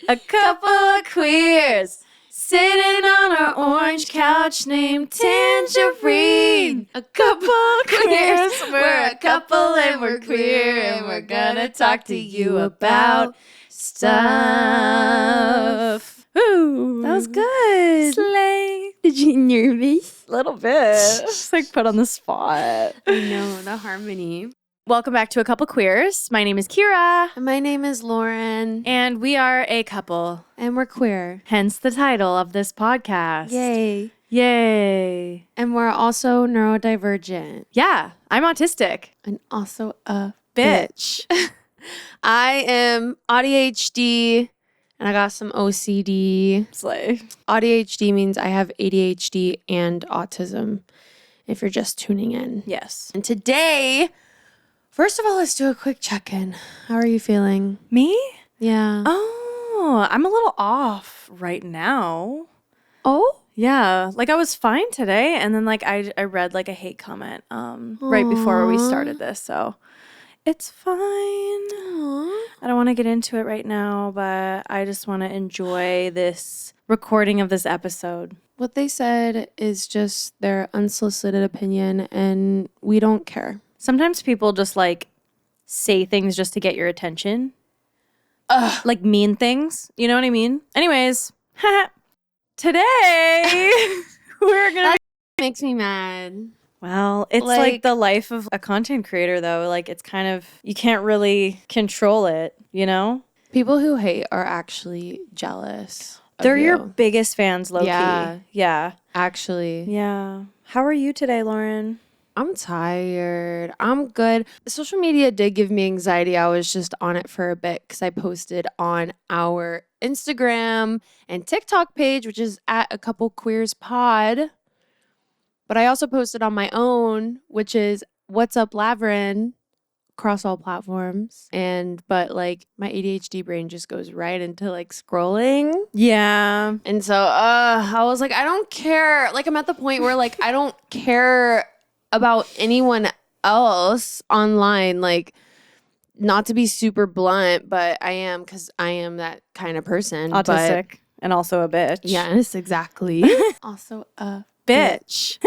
A couple of queers sitting on our orange couch named Tangerine. A couple of queers. We're a couple and we're queer and we're gonna talk to you about stuff. Ooh, that was good. Slay. Did you nervous? A little bit. It's like put on the spot. I know, the harmony. Welcome back to A Couple Queers. My name is KEARA. And my name is Lauren. And we are a couple. And we're queer. Hence the title of this podcast. Yay. Yay. And we're also neurodivergent. Yeah, I'm autistic. And also a Bitch. I am AuDHD and I got some OCD. Slay. AuDHD means I have ADHD and autism, if you're just tuning in. Yes. And today, first of all, let's do a quick check-in. How are you feeling? Me? Yeah. Oh, I'm a little off right now. Oh? Yeah, like I was fine today, and then like I read like a hate comment right before we started this, so it's fine. Aww. I don't want to get into it right now, but I just want to enjoy this recording of this episode. What they said is just their unsolicited opinion, and we don't care. Sometimes people just like say things just to get your attention. Like mean things. You know what I mean? Anyways, today we're going to Makes me mad. Well, it's like the life of a content creator, though. Like, it's kind of, you can't really control it, you know? People who hate are actually jealous. They're your biggest fans, low-key. Yeah. Actually. Yeah. How are you today, Lauren? I'm tired. I'm good. Social media did give me anxiety. I was just on it for a bit because I posted on our Instagram and TikTok page, which is at A Couple Queers Pod. But I also posted on my own, which is What's Up Lavrin, across all platforms. But like my ADHD brain just goes right into like scrolling. Yeah. And so I was like, I don't care. Like I'm at the point where like I don't care about anyone else online. Like, not to be super blunt, but I am, because I am that kind of person. Autistic and also a bitch. Yes, exactly. Also a bitch.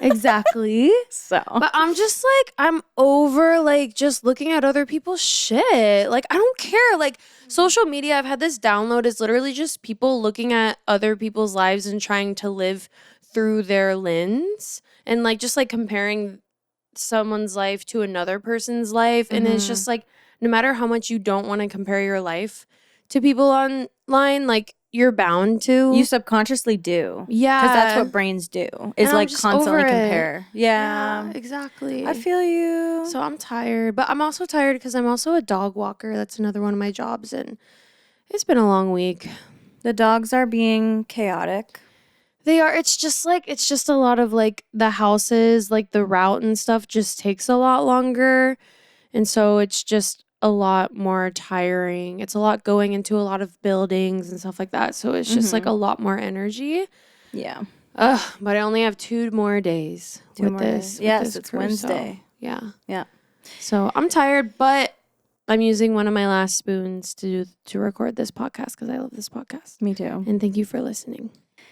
Exactly. So. But I'm just like, I'm over like just looking at other people's shit. Like, I don't care. Like, social media, I've had this download, is literally just people looking at other people's lives and trying to live through their lens and like just like comparing someone's life to another person's life. And it's just like, no matter how much you don't want to compare your life to people online, like you're bound to. You subconsciously do. Yeah. Because that's what brains do, is like constantly compare. Yeah, exactly. I feel you. So I'm tired, but I'm also tired because I'm also a dog walker. That's another one of my jobs, and it's been a long week. The dogs are being chaotic. They are. It's just a lot of like the houses, like the route and stuff just takes a lot longer. And so it's just a lot more tiring. It's a lot going into a lot of buildings and stuff like that. So it's just like a lot more energy. Yeah. But I only have 2 more days with this. Yes, it's Wednesday. So, yeah. Yeah. So I'm tired, but I'm using one of my last spoons to record this podcast because I love this podcast. Me too. And thank you for listening.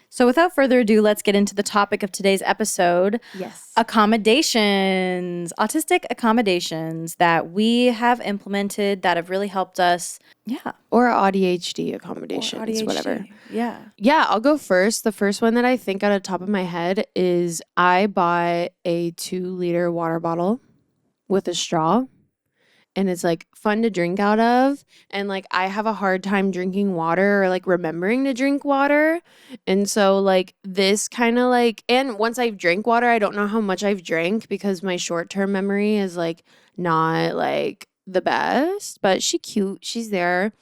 So without further ado, let's get into the topic of today's episode. Yes. Accommodations. Autistic accommodations that we have implemented that have really helped us. Yeah. Or AuDHD accommodations, Or AuDHD. whatever. Yeah. Yeah, I'll go first. The first one that I think out of the top of my head is I bought a 2-liter water bottle with a straw. And it's like fun to drink out of. And like I have a hard time drinking water or like remembering to drink water. And so like this kind of like, and once I've drank water, I don't know how much I've drank because my short-term memory is like not like the best. But she's cute. She's there.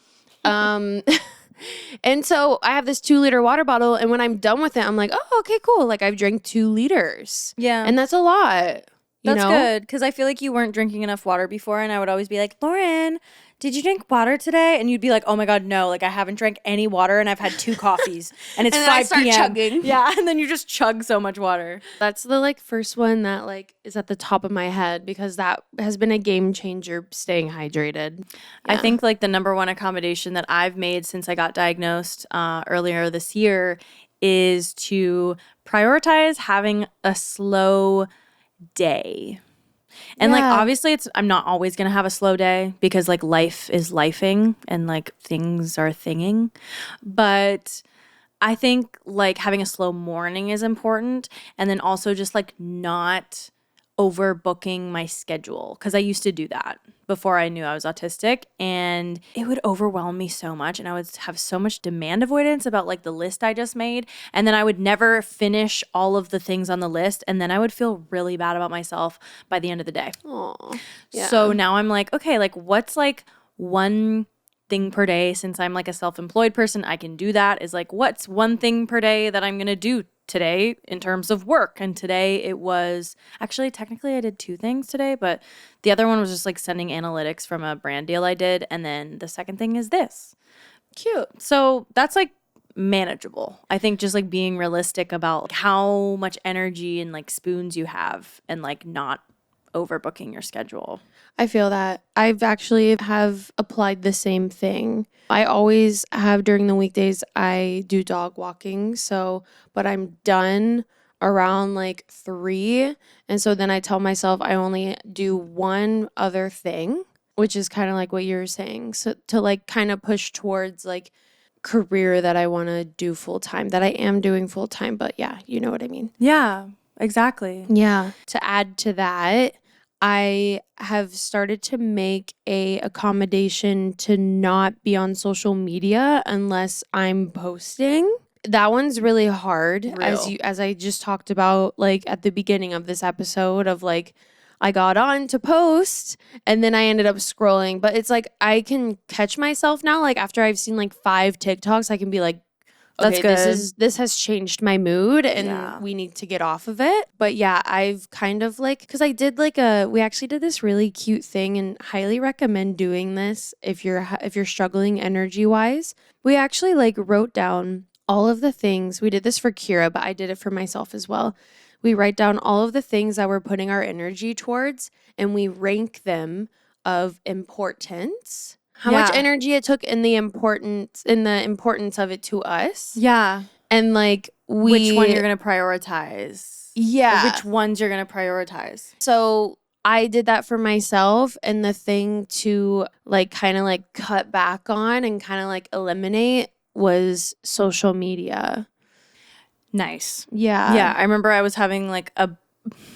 And so I have this 2-liter water bottle. And when I'm done with it, I'm like, oh, okay, cool. Like I've drank 2 liters. Yeah. And that's a lot. That's good, because I feel like you weren't drinking enough water before, and I would always be like, Lauren, did you drink water today? And you'd be like, oh my God, no. Like, I haven't drank any water and I've had 2 coffees and it's And then I 5 start p.m. chugging. Yeah, and then you just chug so much water. That's the like first one that like is at the top of my head because that has been a game changer, staying hydrated. I Yeah. think like the number one accommodation that I've made since I got diagnosed earlier this year is to prioritize having a slow day. And like Yeah. obviously I'm not always going to have a slow day because like life is lifing and like things are thinging. But I think like having a slow morning is important, and then also just like not overbooking my schedule, because I used to do that before I knew I was autistic, and it would overwhelm me so much, and I would have so much demand avoidance about like the list I just made, and then I would never finish all of the things on the list, and then I would feel really bad about myself by the end of the day. Aw. Yeah. So now I'm like, okay, like what's like one thing per day, since I'm like a self-employed person, I can do that, is like what's one thing per day that I'm going to do today in terms of work. And today it was actually technically I did 2 things today, but the other one was just like sending analytics from a brand deal I did, and then the second thing is this. Cute. So that's like manageable. I think just like being realistic about like how much energy and like spoons you have, and like not overbooking your schedule. I feel that. I've actually have applied the same thing. I always have during the weekdays, I do dog walking. So, but I'm done around like 3. And so then I tell myself I only do one other thing, which is kind of like what you were saying. So to like kind of push towards like career that I want to do full time, that I am doing full time. But yeah, you know what I mean? Yeah, exactly. Yeah. To add to that, I have started to make a accommodation to not be on social media unless I'm posting. That one's really hard, as I just talked about like at the beginning of this episode, of like I got on to post and then I ended up scrolling. But it's like I can catch myself now, like after I've seen like 5 TikToks, I can be like, That's okay, good. this has changed my mood and Yeah. we need to get off of it. But yeah, I've kind of like, because I did like we actually did this really cute thing, and highly recommend doing this if you're struggling energy wise. We actually like wrote down all of the things. We did this for KEARA, but I did it for myself as well. We write down all of the things that we're putting our energy towards, and we rank them of importance. How much Yeah. energy it took in the importance of it to us. Yeah. And like Which one you're going to prioritize. Yeah. Or which ones you're going to prioritize. So I did that for myself, and the thing to like kind of like cut back on and kind of like eliminate was social media. Nice. Yeah. Yeah. I remember I was having like a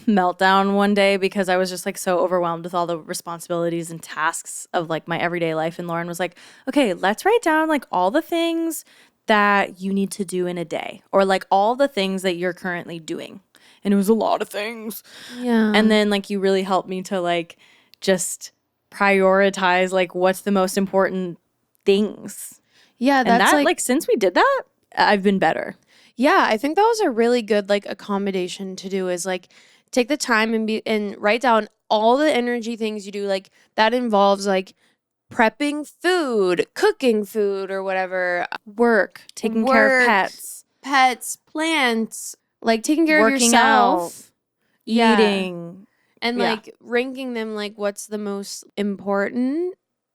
meltdown one day because I was just like so overwhelmed with all the responsibilities and tasks of like my everyday life. And Lauren was like, okay, let's write down like all the things that you need to do in a day, or like all the things that you're currently doing. And it was a lot of things. Yeah. And then like you really helped me to like just prioritize like what's the most important things. Yeah, And that's that like since we did that, I've been better. Yeah, I think that was a really good like accommodation to do, is like take the time and write down all the energy things you do. Like that involves like prepping food, cooking food or whatever, Work, taking care of pets, plants, like taking care of working yourself, out, eating. and Yeah. like ranking them like what's the most important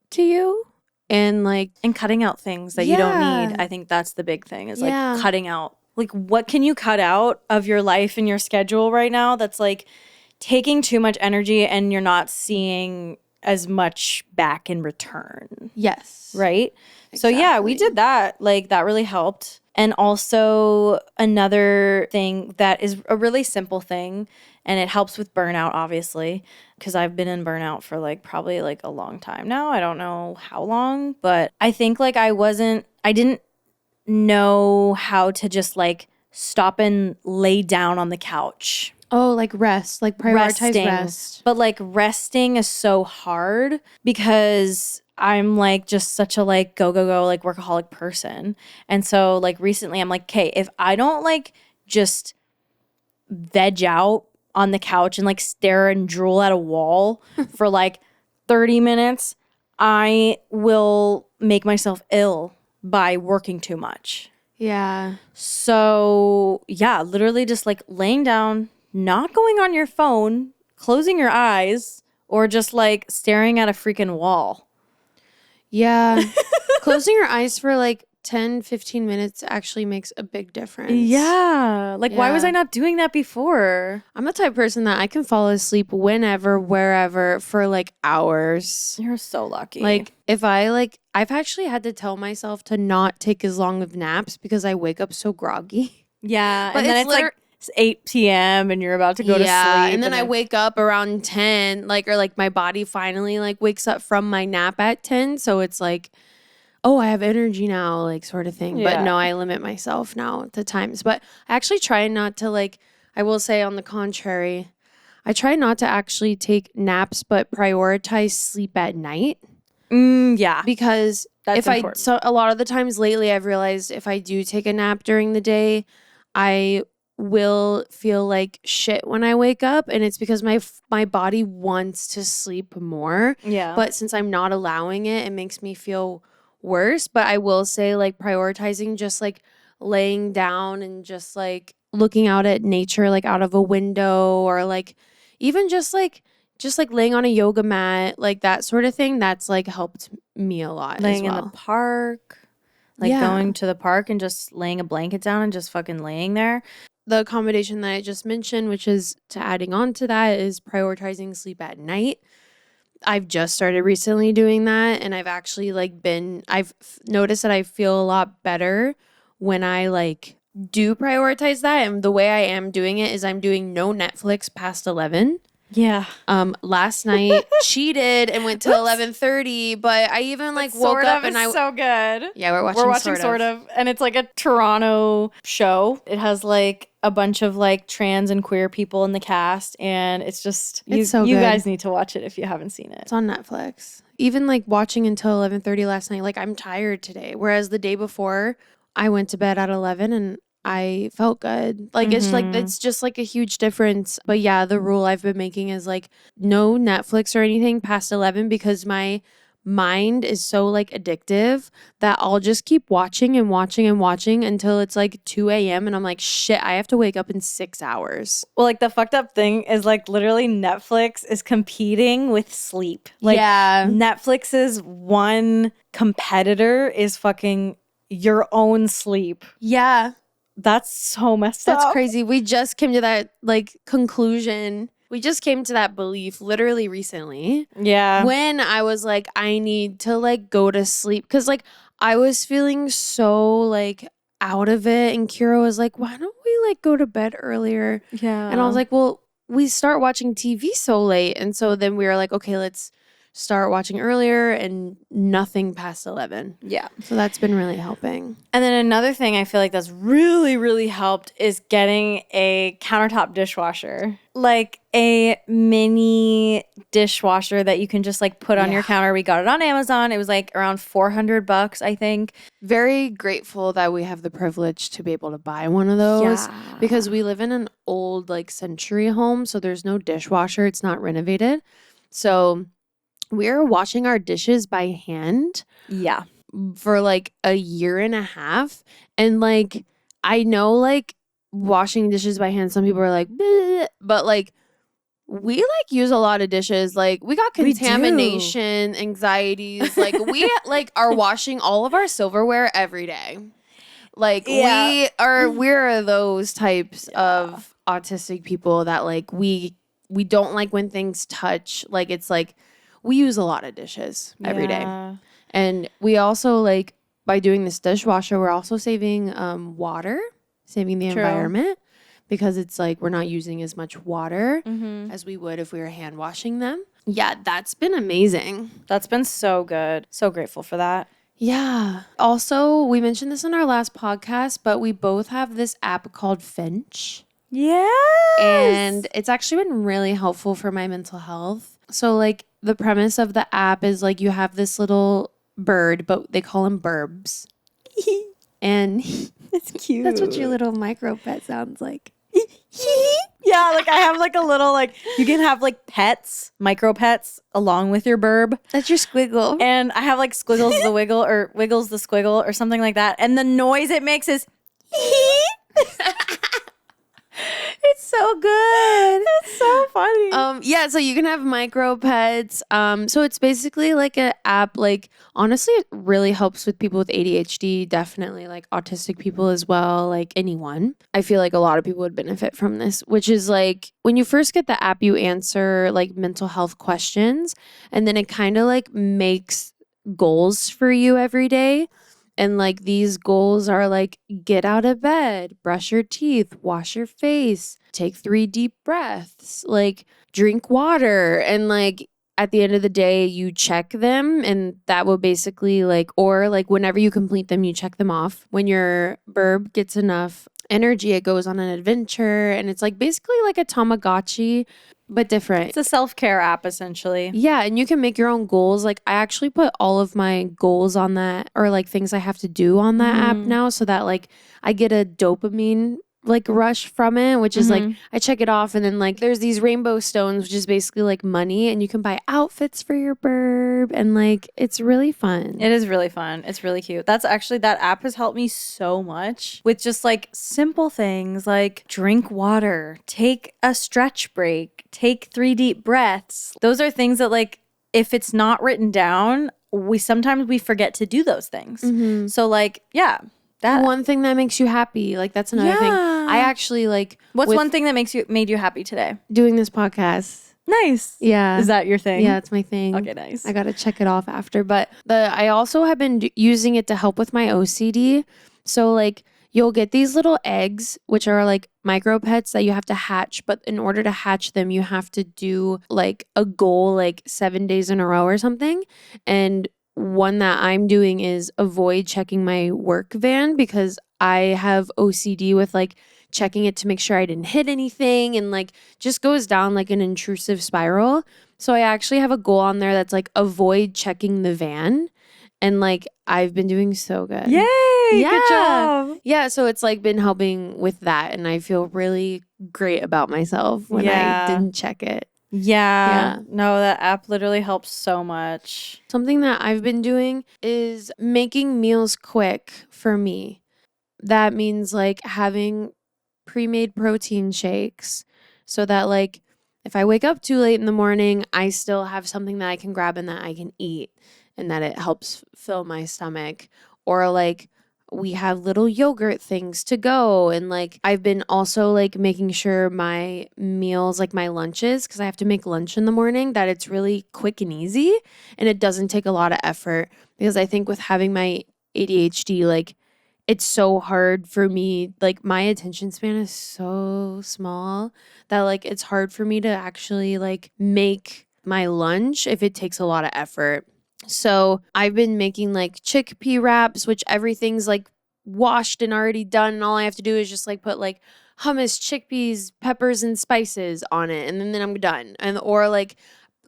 to you, and like And cutting out things that you don't Yeah. need. I think that's the big thing, is Yeah. like cutting out. Like what can you cut out of your life and your schedule right now that's like taking too much energy and you're not seeing as much back in return, yes, right? So yeah, we Exactly. did that. Like that really helped. And also another thing that is a really simple thing, and it helps with burnout, obviously, because I've been in burnout for like probably like a long time now. I don't know how long, but I think like I didn't know how to just like stop and lay down on the couch. Oh, like rest, like prioritize Resting. rest. But like resting is so hard because I'm like just such a like go like workaholic person. And so like recently I'm like, okay, if I don't like just veg out on the couch and like stare and drool at a wall for like 30 minutes, I will make myself ill by working too much. Yeah. So, yeah, literally just like laying down, not going on your phone, closing your eyes, or just like staring at a freaking wall. Yeah. Closing your eyes for like 10, 15 minutes actually makes a big difference. Yeah. Like, why was Yeah. I not doing that before? I'm the type of person that I can fall asleep whenever, wherever for like hours. You're so lucky. Like if I've actually had to tell myself to not take as long of naps because I wake up so groggy. yeah. But And then it's it's like it's 8 p.m. and you're about to go to sleep. And then I wake up around 10, like, or like my body finally like wakes up from my nap at 10. So it's like, oh, I have energy now, like sort of thing. But Yeah. no, I limit myself now to times. But I actually try not to like, I will say on the contrary, I try not to actually take naps, but prioritize sleep at night. Yeah. Because That's important. so a lot of the times lately, I've realized if I do take a nap during the day, I will feel like shit when I wake up, and it's because my body wants to sleep more. Yeah. But since I'm not allowing it, it makes me feel worse. But I will say, like, prioritizing just like laying down and just like looking out at nature, like out of a window, or like even just like laying on a yoga mat, like that sort of thing, that's like helped me a lot. Laying as well. in the park. Like going to the park and just laying a blanket down and just fucking laying there. The accommodation that I just mentioned, which is to adding on to that, is prioritizing sleep at night. I've just started recently doing that, and I've actually I've noticed that I feel a lot better when I like do prioritize that. And the way I am doing it is I'm doing no Netflix past 11. Yeah. Last night cheated and went to 11:30, but I even like woke up and so good. Yeah, we're watching sort of, and it's like a Toronto show. It has like a bunch of like trans and queer people in the cast, and it's just It's so you good. guys need to watch it if you haven't seen it. It's on Netflix. Even like watching until 11:30 last night, like I'm tired today. Whereas the day before, I went to bed at 11 and I felt good. Like it's just like a huge difference. But yeah, the rule I've been making is like no Netflix or anything past 11 because my mind is so like addictive that I'll just keep watching and watching and watching until it's like 2 a.m. and I'm like, shit, I have to wake up in 6 hours. Well, like the fucked up thing is like literally Netflix is competing with sleep. Like Netflix's one competitor is fucking your own sleep. Yeah. That's so messed up. That's crazy. We just came to that like conclusion. We just came to that belief literally recently. Yeah. When I was like, I need to like go to sleep. Cause like I was feeling so like out of it. And KEARA was like, why don't we like go to bed earlier? Yeah. And I was like, well, we start watching TV so late. And so then we were like, okay, let's start watching earlier and nothing past 11. Yeah. So that's been really helping. And then another thing I feel like that's really, really helped is getting a countertop dishwasher. Like a mini dishwasher that you can just like put on your counter. We got it on Amazon. It was like around $400, I think. Very grateful that we have the privilege to be able to buy one of those because we live in an old like century home. So there's no dishwasher. It's not renovated. So we're washing our dishes by hand. Yeah. For like a year and a half. And like, I know like washing dishes by hand, some people are like, bleh, but like, we like use a lot of dishes. Like we got contamination anxieties. Like we like are washing all of our silverware every day. Like we're those types of autistic people that like we don't like when things touch. Like it's like we use a lot of dishes every day. And we also like by doing this dishwasher, we're also saving water, saving the environment. Because it's like we're not using as much water as we would if we were hand washing them. Yeah, that's been amazing. That's been so good. So grateful for that. Yeah. Also, we mentioned this in our last podcast, but we both have this app called Finch. Yeah. And it's actually been really helpful for my mental health. So like the premise of the app is like you have this little bird, but they call him Burbs. And it's cute. That's what your little micro pet sounds like. Yeah, like I have like a little like you can have like pets, micro pets along with your burb. That's your squiggle. And I have like Squiggles the Wiggle or Wiggles the Squiggle or something like that. And the noise it makes is it's so good. It's so funny. Yeah, so you can have micro pets. So it's basically like an app. Like honestly, it really helps with people with ADHD. Definitely, like autistic people as well. Like anyone, I feel like a lot of people would benefit from this. Which is like when you first get the app, you answer like mental health questions, and then it kind of like makes goals for you every day. And like these goals are like get out of bed, brush your teeth, wash your face, take 3 deep breaths, like drink water. And like at the end of the day, you check them. And that will basically like, or like whenever you complete them, you check them off. When your burb gets enough energy, it goes on an adventure. And it's like basically like a Tamagotchi, but different. It's a self-care app essentially. Yeah, and you can make your own goals. Like I actually put all of my goals on that or like things I have to do on that app now so that like I get a dopamine like rush from it, which is like I check it off and then like there's these rainbow stones, which is basically like money and you can buy outfits for your burb and like it's really fun. It is really fun. It's really cute. That's actually, that app has helped me so much with just like simple things like drink water, take a stretch break, take 3 deep breaths. Those are things that like, if it's not written down, we sometimes forget to do those things. So like, yeah. That one thing that makes you happy. Like that's another thing. I actually like What's one thing that made you happy today? doing this podcast. Nice. Yeah. Is that your thing? Yeah, it's my thing. Okay, nice. I got to check it off after. But I also have been using it to help with my OCD. So like you'll get these little eggs, which are like micro pets that you have to hatch. But in order to hatch them, you have to do like a goal like 7 days in a row or something. And one that I'm doing is avoid checking my work van because I have OCD with like checking it to make sure I didn't hit anything and like just goes down like an intrusive spiral. So I actually have a goal on there that's like avoid checking the van. And like I've been doing so good. Yay! Yeah. Good job. Yeah, so it's like been helping with that and I feel really great about myself when I didn't check it. Yeah. No, that app literally helps so much. Something that I've been doing is making meals quick for me. That means like having pre-made protein shakes so that like if I wake up too late in the morning, I still have something that I can grab and that I can eat and that it helps fill my stomach. Or like we have little yogurt things to go. And like I've been also like making sure my meals, like my lunches, because I have to make lunch in the morning, that it's really quick and easy and it doesn't take a lot of effort. Because I think with having my ADHD, like it's so hard for me, like my attention span is so small that like it's hard for me to actually like make my lunch if it takes a lot of effort. So I've been making like chickpea wraps, which everything's like washed and already done. And all I have to do is just like put like hummus, chickpeas, peppers, and spices on it. And then I'm done. And or like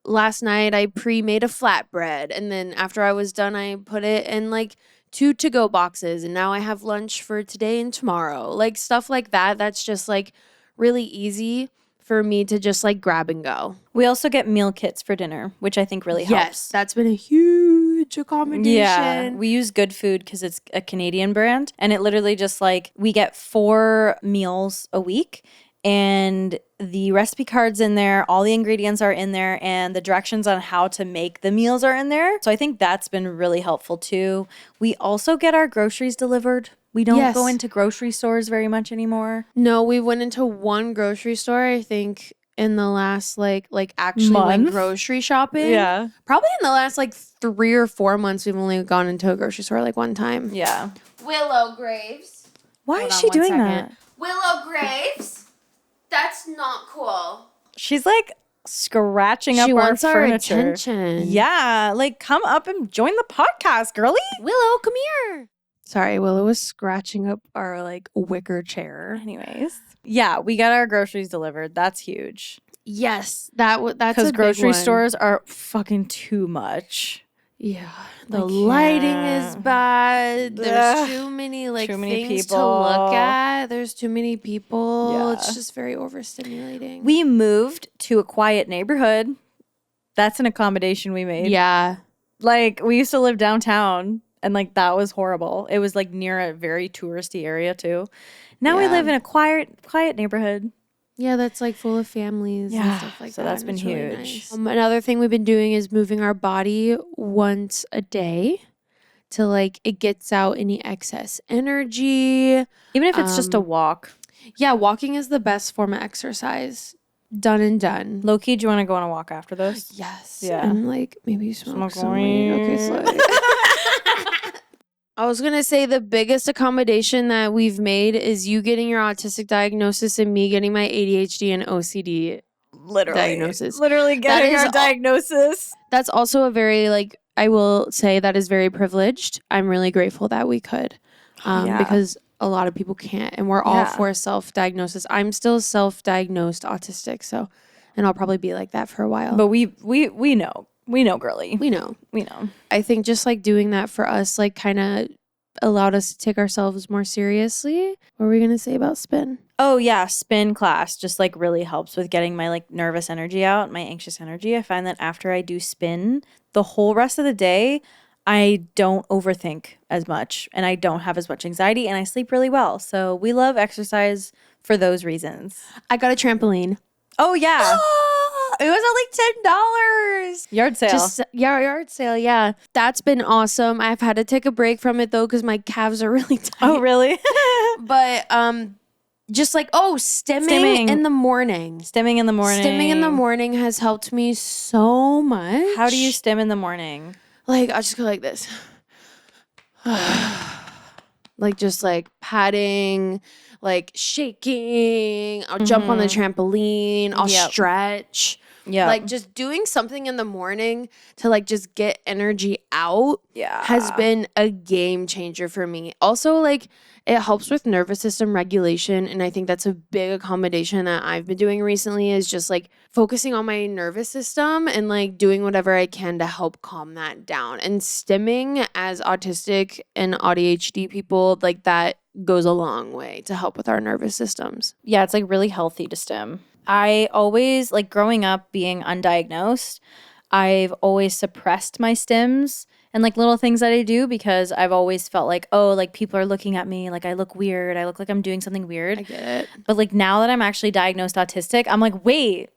last night I pre-made a flatbread. And then after I was done, I put it in like 2 to-go boxes. And now I have lunch for today and tomorrow. Like stuff like that. That's just like really easy for me to just like grab and go. We also get meal kits for dinner, which I think really helps. Yes, that's been a huge accommodation. Yeah, we use Good Food because it's a Canadian brand. And it literally just like, we get 4 meals a week. And the recipe card's in there, all the ingredients are in there, and the directions on how to make the meals are in there. So I think that's been really helpful too. We also get our groceries delivered. We don't go into grocery stores very much anymore. No, we went into one grocery store, I think, in the last like actually went grocery shopping. Yeah. Probably in the last like 3 or 4 months, we've only gone into a grocery store like one time. Yeah. Willow Graves. Why is she doing that? Willow Graves? That's not cool. She's like scratching up she our wants our furniture. attention. Yeah, like come up and join the podcast, girly. Willow, come here. Sorry, Willow was scratching up our like wicker chair. Anyways, yeah, we got our groceries delivered. That's huge. Yes, that's because a grocery big one. stores are fucking too much. Yeah, the lighting is bad. There's Ugh. too many Too many things to look people. at. There's too many people. It's Yeah. just very overstimulating. We moved to a quiet neighborhood. That's an accommodation we made. Yeah. Like, we used to live downtown, and like that was horrible. It was like near a very touristy area too. Now we Yeah. live in a quiet neighborhood. Yeah, that's like full of families and Yeah, stuff like so that. that's and been it's really huge. nice. Another thing we've been doing is moving our body once a day to like it gets out any excess energy. Even if it's just a walk. Yeah, walking is the best form of exercise. Done and done. Low-key, do you want to go on a walk after this? Yes. Yeah. And like maybe smoke some Smoke weed. Okay, weed. slay. I was going to say the biggest accommodation that we've made is you getting your autistic diagnosis and me getting my ADHD and OCD diagnosis. Literally getting is our all- diagnosis. That's also a very like I will say that is very privileged. I'm really grateful that we could. Yeah. Because a lot of people can't and we're all Yeah. for self-diagnosis. I'm still self-diagnosed autistic, so and I'll probably be like that for a while. But we know. We know, girly. we know. We know. I think just like doing that for us like kind of allowed us to take ourselves more seriously. What were we going to say about spin? Oh yeah, spin class just like really helps with getting my like nervous energy out, my anxious energy. I find that after I do spin, the whole rest of the day, I don't overthink as much and I don't have as much anxiety and I sleep really well. So we love exercise for those reasons. I got a trampoline. Oh yeah. It was only $10. Yard sale. Just yard sale, yeah. That's been awesome. I've had to take a break from it though cuz my calves are really tight. oh really? But just like stimming in the morning. Stimming in the morning. Stimming in the morning has helped me so much. How do you stim in the morning? Like I'll just go like this. Like just like patting, like shaking. I'll jump on the trampoline. I'll Yep. stretch. Yeah. Like just doing something in the morning to like just get energy out yeah. has been a game changer for me. Also, like it helps with nervous system regulation. And I think that's a big accommodation that I've been doing recently is just like focusing on my nervous system and like doing whatever I can to help calm that down. And stimming as autistic and AuDHD people, like that goes a long way to help with our nervous systems. Yeah, it's like really healthy to stim. I always, like growing up being undiagnosed, I've always suppressed my stims and like little things that I do because I've always felt like, oh, like people are looking at me, like I look weird. I look like I'm doing something weird. I get it. But like now that I'm actually diagnosed autistic, I'm like, wait,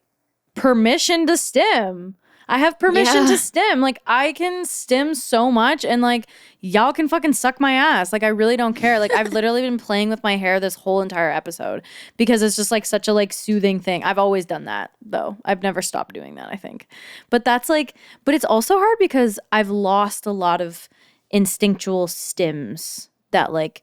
permission to stim. I have permission Yeah. to stim. Like I can stim so much and like y'all can fucking suck my ass. Like I really don't care. Like I've literally been playing with my hair this whole entire episode because it's just like such a like soothing thing. I've always done that though. I've never stopped doing that, I think. But that's like, but it's also hard because I've lost a lot of instinctual stims that like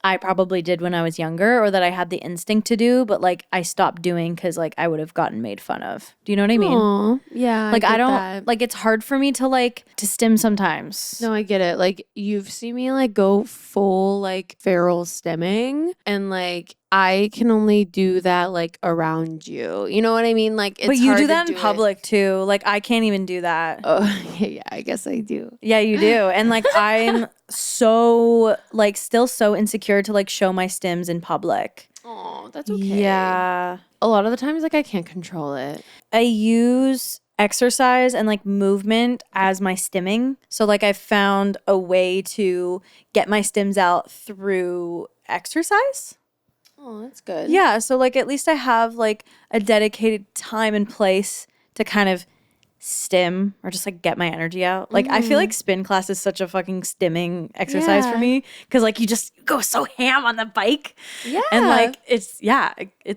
I probably did when I was younger or that I had the instinct to do, but like I stopped doing because like I would have gotten made fun of. Do you know what I mean? Aw, yeah. Like I get don't that. like it's hard for me to like to stim sometimes. No, I get it. Like you've seen me like go full like feral stimming and like I can only do that like around you. You know what I mean? Like it's but you hard do to that in it. public too. Like I can't even do that. Oh, yeah, I guess I do. Yeah, you do. And like I'm so like still so insecure to like show my stims in public. Oh, that's okay. Yeah. A lot of the times like I can't control it. I use exercise and like movement as my stimming. So like I've found a way to get my stims out through exercise. Oh, that's good. Yeah, so like at least I have like a dedicated time and place to kind of stim or just like get my energy out. Like I feel like spin class is such a fucking stimming exercise for Yeah. me because like you just go so ham on the bike. Yeah. And like it's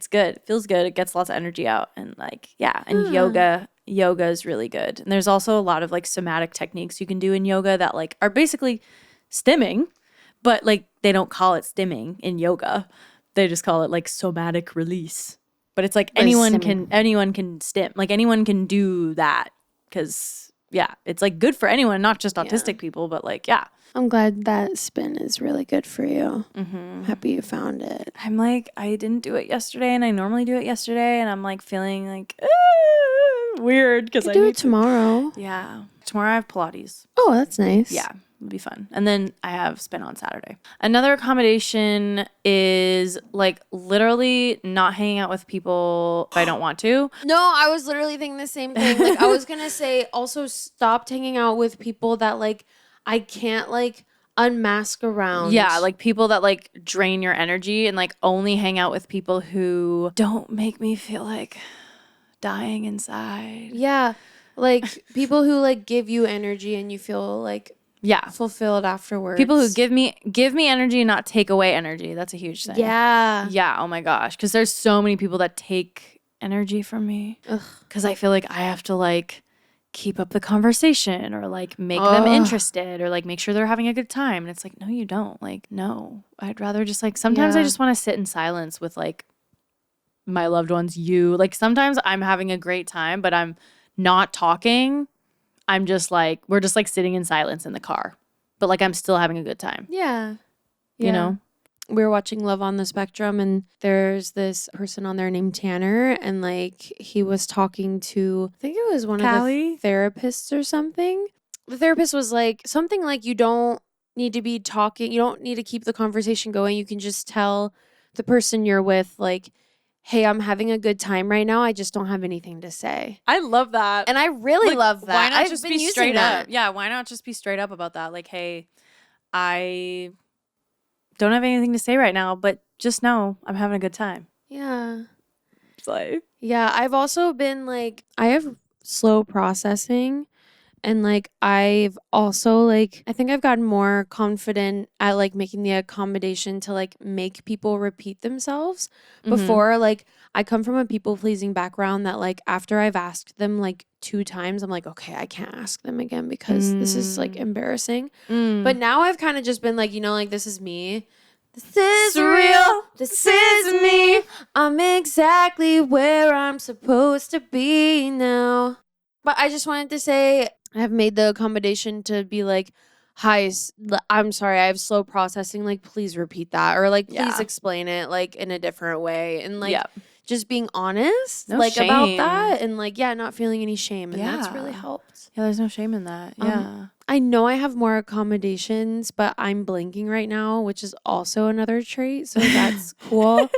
good. It feels good. It gets lots of energy out and like and yoga is really good. And there's also a lot of like somatic techniques you can do in yoga that like are basically stimming, but like they don't call it stimming in yoga. They just call it like somatic release. But it's like anyone can stim. Like anyone can do that because it's like good for anyone, not just autistic people, but like I'm glad that spin is really good for you. I'm happy you found it. I'm like I didn't do it yesterday, and I normally do it yesterday, and I'm like feeling like weird because I do need it tomorrow. Yeah, Tomorrow I have Pilates. Oh, that's nice. Yeah, it'll be fun. And then I have spin on Saturday. Another accommodation is like literally not hanging out with people if I don't want to. No, I was literally thinking the same thing. Like, I was gonna say also stopped hanging out with people that like I can't like unmask around. Yeah, like people that like drain your energy, and like only hang out with people who don't make me feel like dying inside. Yeah. Like people who like give you energy and you feel like Yeah. fulfilled afterwards. People who give me energy and not take away energy. That's a huge thing. Yeah. Yeah. Oh my gosh. Because there's so many people that take energy from me. Because I feel like I have to like keep up the conversation or like make them interested or like make sure they're having a good time. And it's like, no, you don't. Like, no. I'd rather just like sometimes I just want to sit in silence with like my loved ones. Like sometimes I'm having a great time, but I'm not talking. I'm just like, we're just like sitting in silence in the car, but like I'm still having a good time. Yeah. You know? We were watching Love on the Spectrum and there's this person on there named Tanner and like he was talking to, I think it was one Callie? of the therapists or something. The therapist was like, something like you don't need to be talking, you don't need to keep the conversation going. You can just tell the person you're with like, hey, I'm having a good time right now. I just don't have anything to say. I love that. And I really love that. Why not I've just been be using straight that. up? Yeah, why not just be straight up about that? Like, hey, I don't have anything to say right now, but just know I'm having a good time. Yeah. It's like, Yeah, I've also been like, I have slow processing. And like, I've also like, I think I've gotten more confident at like making the accommodation to like make people repeat themselves. Before, like, I come from a people pleasing background that like, after I've asked them like 2 times, I'm like, okay, I can't ask them again because this is like embarrassing. But now I've kind of just been like, you know, like, this is me. This is real. This is me. I'm exactly where I'm supposed to be now. But I just wanted to say, I have made the accommodation to be like, hi, I'm sorry, I have slow processing. Like, please repeat that. Or like, please explain it like in a different way. And like, just being honest like about that. And like, not feeling any shame. And that's really helped. Yeah, there's no shame in that. Yeah. I know I have more accommodations, but I'm blinking right now, which is also another trait. So that's cool.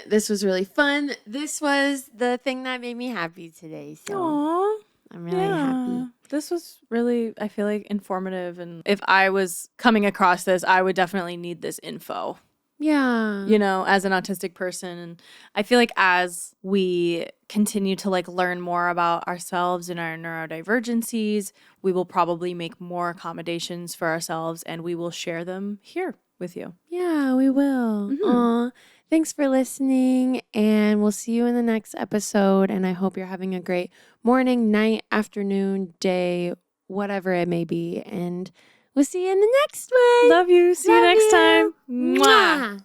This was really fun. This was the thing that made me happy today. So Aww. I'm really happy. This was really, I feel like, informative. And if I was coming across this, I would definitely need this info. Yeah. You know, as an autistic person. And I feel like as we continue to like learn more about ourselves and our neurodivergencies, we will probably make more accommodations for ourselves and we will share them here with you. Yeah, we will. Aw. Thanks for listening, and we'll see you in the next episode. And I hope you're having a great morning, night, afternoon, day, whatever it may be. And we'll see you in the next one. Love you. See you next time. Mwah.